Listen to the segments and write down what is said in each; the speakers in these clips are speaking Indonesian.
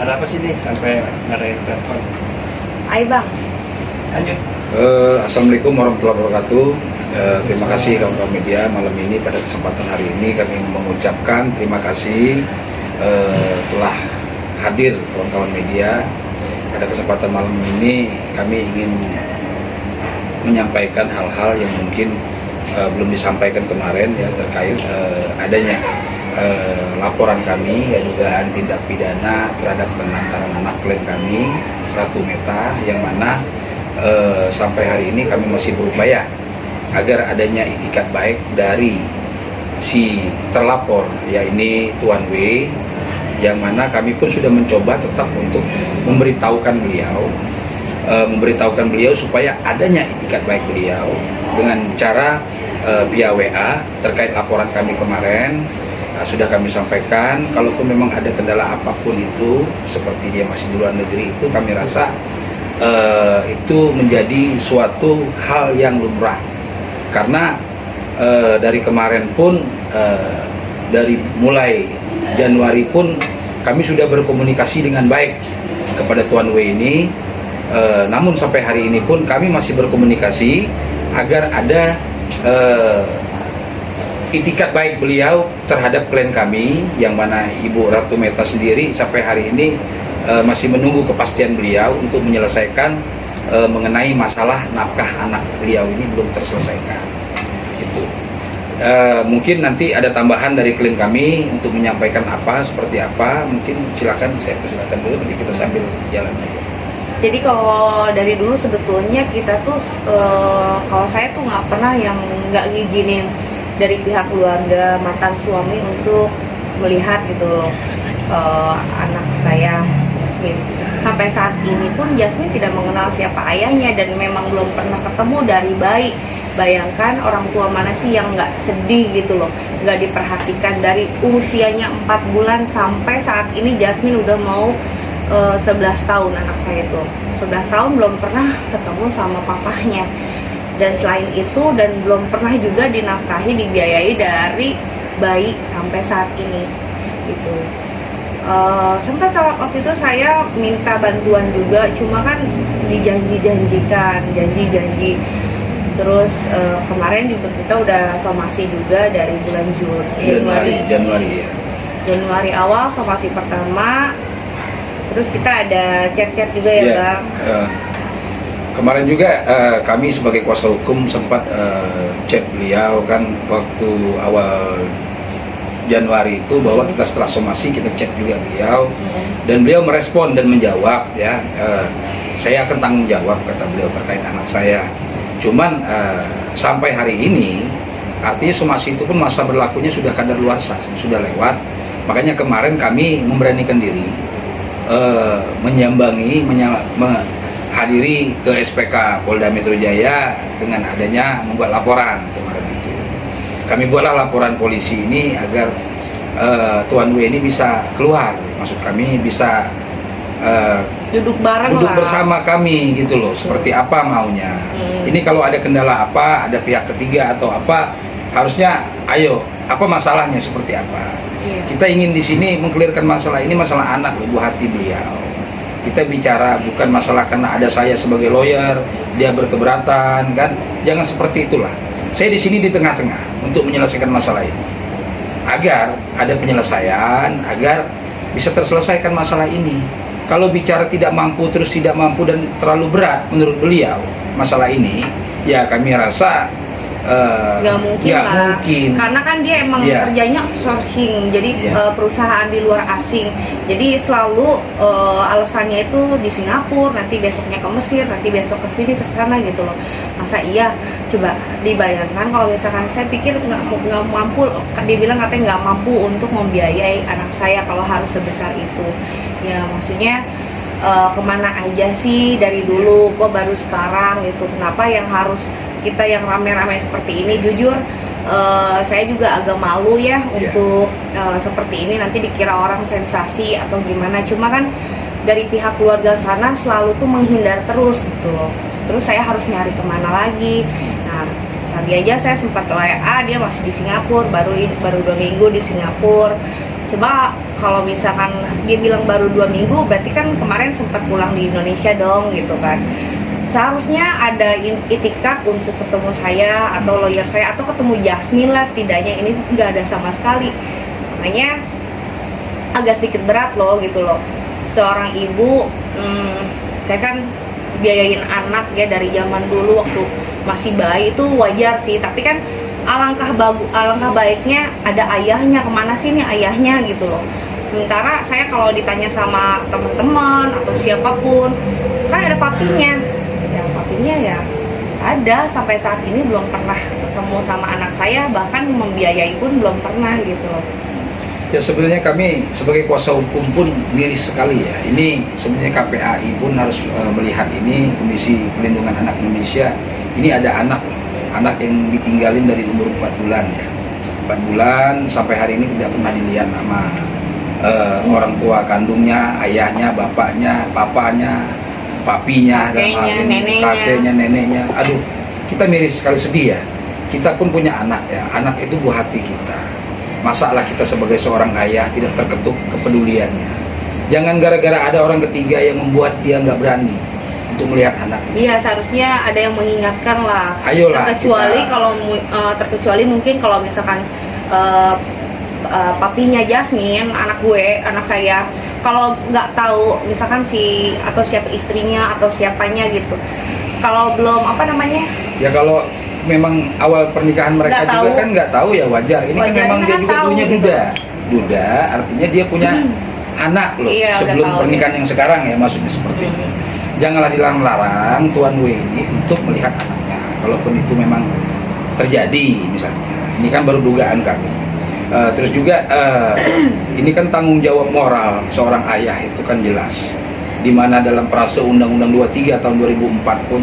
Ada apa sih nih sampai nggak ada yang respon? Ayo bang. Lanjut. Assalamualaikum warahmatullahi wabarakatuh. Terima kasih kawan-kawan media. Malam ini pada kesempatan hari ini kami mengucapkan terima kasih telah hadir kawan-kawan media. Pada kesempatan malam ini kami ingin menyampaikan hal-hal yang mungkin belum disampaikan kemarin ya, terkait adanya laporan kami ya, dugaan tindak pidana terhadap penantaran anak klien kami Ratu Meta, yang mana sampai hari ini kami masih berupaya agar adanya itikat baik dari si terlapor, ya ini Tuan W, yang mana kami pun sudah mencoba tetap untuk memberitahukan beliau supaya adanya itikat baik beliau dengan cara via WA terkait laporan kami kemarin. Sudah kami sampaikan, kalaupun memang ada kendala apapun itu, seperti dia masih di luar negeri, itu kami rasa itu menjadi suatu hal yang lumrah. Karena dari kemarin pun, dari mulai Januari pun kami sudah berkomunikasi dengan baik kepada Tuan W ini, namun sampai hari ini pun kami masih berkomunikasi agar ada itikat baik beliau terhadap klien kami, yang mana Ibu Ratu Meta sendiri sampai hari ini masih menunggu kepastian beliau untuk menyelesaikan mengenai masalah nafkah anak beliau ini belum terselesaikan. Itu mungkin nanti ada tambahan dari klien kami untuk menyampaikan apa, seperti apa, mungkin silakan, saya persilakan dulu, nanti kita sambil jalan. Jadi kalau dari dulu sebetulnya kita tuh kalau saya tuh nggak pernah yang nggak ngizinin dari pihak keluarga mantan suami untuk melihat gitu loh anak saya Jasmine. Sampai saat ini pun Jasmine tidak mengenal siapa ayahnya dan memang belum pernah ketemu dari bayi. Bayangkan orang tua mana sih yang nggak sedih gitu loh, nggak diperhatikan dari usianya 4 bulan sampai saat ini. Jasmine udah mau 11 tahun anak saya tuh. 11 tahun belum pernah ketemu sama papahnya. Dan selain itu, dan belum pernah juga dinafkahi, dibiayai dari bayi sampai saat ini gitu. Sempat waktu itu saya minta bantuan juga, cuma kan dijanji-janjikan, janji-janji. Terus kemarin juga kita udah somasi juga dari bulan Januari ya. Januari awal somasi pertama. Terus kita ada chat-chat juga ya Bang. Kemarin juga kami sebagai kuasa hukum sempat chat beliau kan waktu awal Januari itu, bahwa kita setelah somasi kita chat juga beliau, dan beliau merespon dan menjawab ya, saya akan tanggung jawab, kata beliau, terkait anak saya. Cuman sampai hari ini, artinya somasi itu pun masa berlakunya sudah kadaluarsa, sudah lewat. Makanya kemarin kami memberanikan diri hadiri ke SPK Polda Metro Jaya dengan adanya membuat laporan kemarin itu. Kami buatlah laporan polisi ini agar Tuan W ini bisa keluar, maksud kami bisa duduk bareng duduk lah bersama kami gitu loh, seperti apa maunya. Ini kalau ada kendala apa, ada pihak ketiga atau apa, harusnya ayo, apa masalahnya, seperti apa. Kita ingin di sini mengkelirkan masalah ini, masalah anak ibu hati beliau. Kita bicara bukan masalah karena ada saya sebagai lawyer, dia berkeberatan kan, jangan seperti itulah. Saya di sini di tengah-tengah untuk menyelesaikan masalah ini, agar ada penyelesaian, agar bisa terselesaikan masalah ini. Kalau bicara tidak mampu, terus tidak mampu dan terlalu berat menurut beliau masalah ini, ya kami rasa nggak mungkin. Karena kan dia emang kerjanya outsourcing, jadi perusahaan di luar asing, jadi selalu alasannya itu di Singapura, nanti besoknya ke Mesir, nanti besok ke sini, ke sana gitu loh. Masa iya, coba dibayangkan kalau misalkan saya pikir nggak mampu, dia bilang katanya nggak mampu untuk membiayai anak saya kalau harus sebesar itu. Ya maksudnya kemana aja sih dari dulu, kok baru sekarang gitu, kenapa yang harus kita yang rame-rame seperti ini. Jujur saya juga agak malu ya untuk seperti ini, nanti dikira orang sensasi atau gimana. Cuma kan dari pihak keluarga sana selalu tuh menghindar terus gitu loh. Terus saya harus nyari kemana lagi. Nah tadi aja saya sempat WA, dia masih di Singapura, baru 2 minggu di Singapura. Coba kalau misalkan dia bilang baru 2 minggu, berarti kan kemarin sempat pulang di Indonesia dong gitu kan. Seharusnya ada itikat untuk ketemu saya atau lawyer saya atau ketemu Jasmine lah setidaknya. Ini nggak ada sama sekali. Makanya agak sedikit berat loh gitu loh. Seorang ibu, saya kan biayain anak ya dari zaman dulu waktu masih bayi itu wajar sih, tapi kan alangkah baiknya ada ayahnya. Kemana sih nih ayahnya gitu loh. Sementara saya kalau ditanya sama teman-teman atau siapapun kan ada papinya ya, papinya ya ada, sampai saat ini belum pernah ketemu sama anak saya, bahkan membiayai pun belum pernah gitu loh. Ya sebenarnya kami sebagai kuasa hukum pun miris sekali ya. Ini sebenarnya KPAI pun harus melihat ini, Komisi Perlindungan Anak Indonesia. Ini ada anak yang ditinggalin dari umur 4 bulan ya. 4 bulan sampai hari ini tidak pernah dilihat sama orang tua kandungnya, ayahnya, bapaknya, papanya, papinya, kakeknya, neneknya. Aduh, kita miris sekali, sedih ya. Kita pun punya anak ya. Anak itu buah hati kita. Masalah kita sebagai seorang ayah tidak terketuk kepeduliannya. Jangan gara-gara ada orang ketiga yang membuat dia nggak berani untuk melihat anaknya. Iya, seharusnya ada yang mengingatkan lah. Ayolah, terkecuali mungkin kalau misalkan papinya Jasmine, anak saya, kalau nggak tahu misalkan atau siapa istrinya atau siapanya gitu, kalau belum ya kalau memang awal pernikahan mereka nggak juga tahu, kan nggak tahu ya wajar. Ini kan memang dia juga tahu, punya gitu. duda artinya dia punya anak loh, iya, sebelum pernikahan yang sekarang ya, maksudnya seperti itu. Janganlah dilarang-larang Tuan W ini untuk melihat anaknya, kalaupun itu memang terjadi misalnya. Ini kan baru dugaan kami. Terus juga ini kan tanggung jawab moral seorang ayah itu kan jelas, dimana dalam Prase Undang-Undang 23 tahun 2004 pun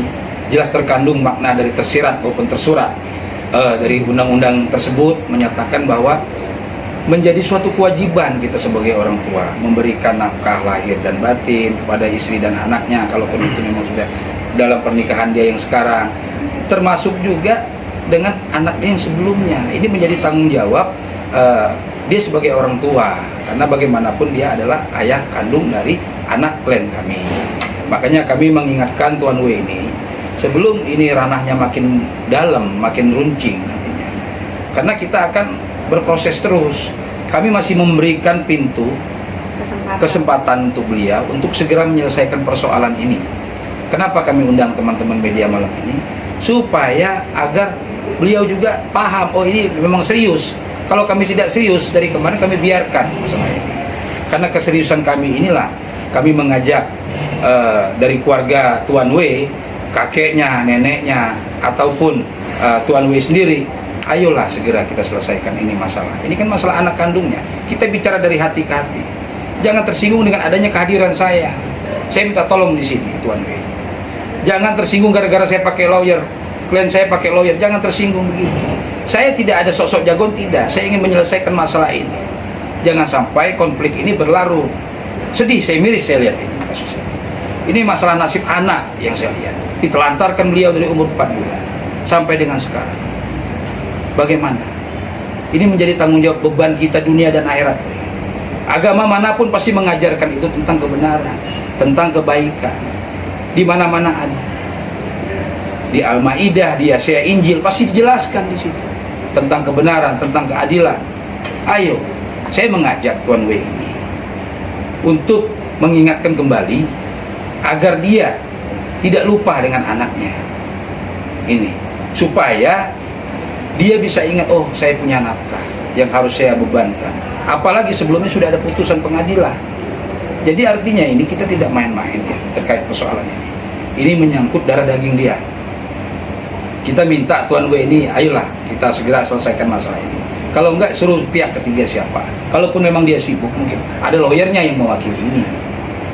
jelas terkandung makna dari tersirat maupun tersurat dari undang-undang tersebut, menyatakan bahwa menjadi suatu kewajiban kita sebagai orang tua memberikan nafkah lahir dan batin kepada istri dan anaknya, kalaupun itu memang sudah dalam pernikahan dia yang sekarang, termasuk juga dengan anaknya yang sebelumnya. Ini menjadi tanggung jawab dia sebagai orang tua, karena bagaimanapun dia adalah ayah kandung dari anak klien kami. Makanya kami mengingatkan Tuan W ini, sebelum ini ranahnya makin dalam, makin runcing nantinya, karena kita akan berproses terus. Kami masih memberikan pintu kesempatan untuk beliau untuk segera menyelesaikan persoalan ini. Kenapa kami undang teman-teman media malam ini? Supaya agar beliau juga paham, oh ini memang serius. Kalau kami tidak serius, dari kemarin kami biarkan masalah ini. Karena keseriusan kami inilah kami mengajak dari keluarga Tuan W, kakeknya, neneknya, ataupun Tuan W sendiri, ayolah segera kita selesaikan ini masalah. Ini kan masalah anak kandungnya. Kita bicara dari hati ke hati. Jangan tersinggung dengan adanya kehadiran saya. Saya minta tolong di sini, Tuan W. Jangan tersinggung gara-gara saya pakai lawyer, klien saya pakai lawyer. Jangan tersinggung begitu. Saya tidak ada sosok jagoan, tidak. Saya ingin menyelesaikan masalah ini. Jangan sampai konflik ini berlarut. Sedih, saya miris saya lihat ini kasusnya. Ini masalah nasib anak yang saya lihat. Ditelantarkan beliau dari umur 4 bulan sampai dengan sekarang. Bagaimana? Ini menjadi tanggung jawab beban kita dunia dan akhirat. Agama manapun pasti mengajarkan itu tentang kebenaran, tentang kebaikan. Di mana-mana ada. Di Al-Maidah, di Yesaya, Injil pasti dijelaskan di situ tentang kebenaran, tentang keadilan. Ayo, saya mengajak Tuan W ini untuk mengingatkan kembali agar dia tidak lupa dengan anaknya. Ini supaya dia bisa ingat, oh saya punya nafkah yang harus saya bebankan. Apalagi sebelumnya sudah ada putusan pengadilan. Jadi artinya ini kita tidak main-main ya terkait persoalan ini. Ini menyangkut darah daging dia. Kita minta Tuan W ini, ayolah kita segera selesaikan masalah ini. Kalau enggak, suruh pihak ketiga siapa. Kalaupun memang dia sibuk, mungkin ada lawyernya yang mewakili ini.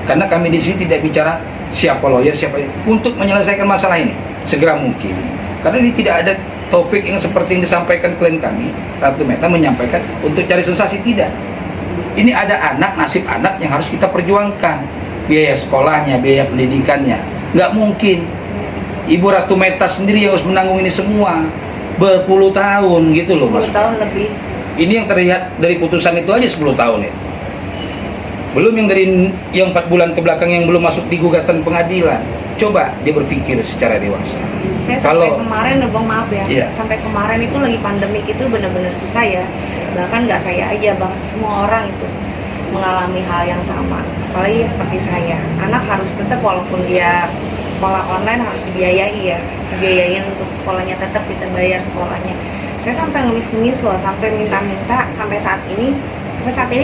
Karena kami di sini tidak bicara siapa lawyer, siapa untuk menyelesaikan masalah ini segera mungkin. Karena ini tidak ada taufik yang seperti yang disampaikan klien kami, Ratu Meta menyampaikan untuk cari sensasi, tidak. Ini ada anak, nasib anak yang harus kita perjuangkan. Biaya sekolahnya, biaya pendidikannya. Nggak mungkin Ibu Ratu Meta sendiri yang harus menanggung ini semua berpuluh tahun gitu loh, 10 tahun lebih. Ini yang terlihat dari putusan itu aja 10 tahun itu. Belum yang 4 bulan ke belakang yang belum masuk di gugatan pengadilan. Coba dia berpikir secara dewasa. Saya sampai kemarin, Bang, maaf ya, Iya. sampai kemarin itu lagi pandemik itu benar-benar susah ya. Bahkan nggak saya aja, Bang, semua orang itu mengalami hal yang sama. Apalagi seperti saya, anak harus tetap walaupun dia sekolah online harus dibiayai ya, dibiayain untuk sekolahnya, tetap kita bayar sekolahnya. Saya sampai ngemis-ngemis loh, sampai minta-minta sampai saat ini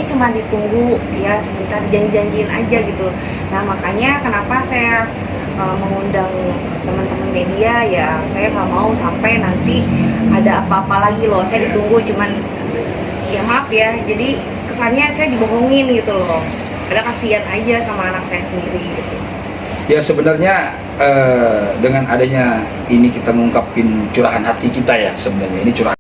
cuma ditunggu ya sebentar, janji-janjiin aja gitu. Nah makanya kenapa saya mengundang teman-teman media ya, saya nggak mau sampai nanti ada apa-apa lagi loh. Saya ditunggu cuman ya maaf ya, jadi kesannya saya dibohongin gitu loh. Ada kasihan aja sama anak saya sendiri gitu. Ya sebenarnya dengan adanya ini kita ngungkapin curahan hati kita ya, sebenarnya ini curahan